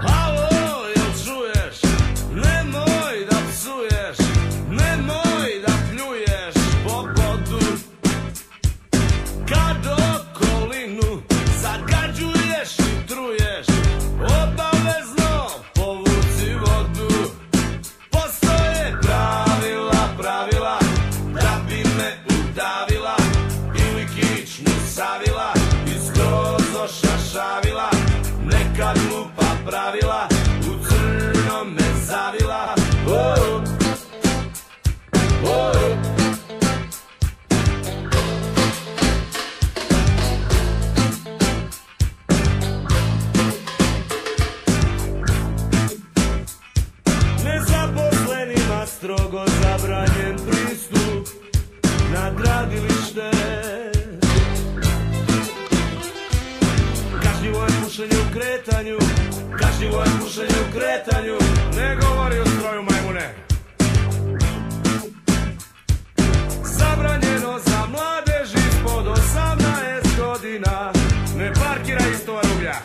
Alo, jel čuješ? Nemoj da psuješ, nemoj da pljuješ po podu. Kad okolinu zagađuješ i truješ, obavezno povuci vodu. Postoje pravila da bi me udavila ili kičmu savila i skroz ošašavila. Neka glupa pravila u crno me zavila. Nezaposlenima strogo zabranjen pristup na gradilište. Kažnjivo je pušenje u kretanju, kažnjivo je pušenje u kretanju. Ne govori o stroju, majmune. Zabranjeno za mladež ispod 18 godina. Ne parkira isto rublja.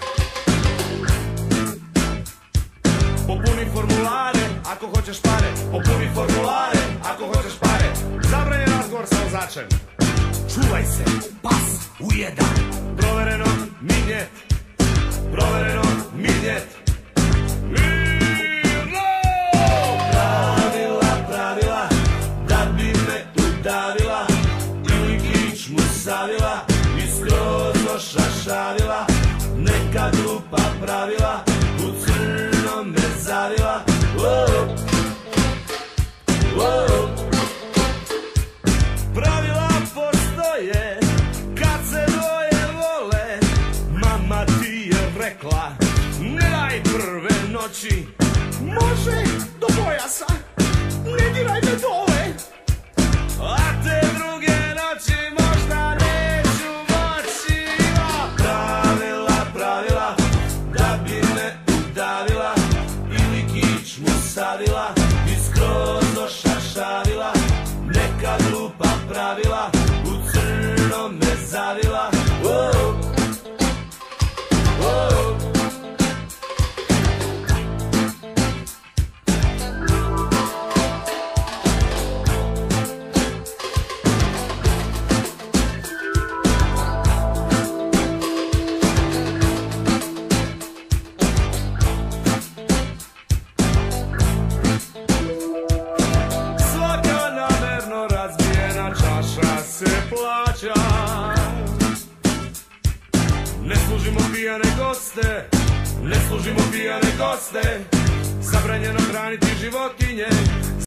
Popuni formulare ako hoćeš pare, popuni formulare ako hoćeš pare. Zabranjen razgovor sa vozačem. Čuvaj se, pas ujedan. Provereno, minjet. Provereno, minjet. Pravila da bi me udavila ili kičmu savila i skroz ošašavila. Neka glupa pravila u crno me zavila. Pravila postoje kad se dvoje vole. Mama ti je rekla ne daj prve noći. Može do pojasa, ne diraj me dole. A te druge noći možda neću moći. Pravila da bi me udavila ili kičmu savila i skroz ošašavila. Neka glupa pravila u crno me zavila. Svaka namerno razbijena čaša se plaća. Ne služimo pijane goste, ne služimo pijane goste. Zabranjeno hraniti životinje.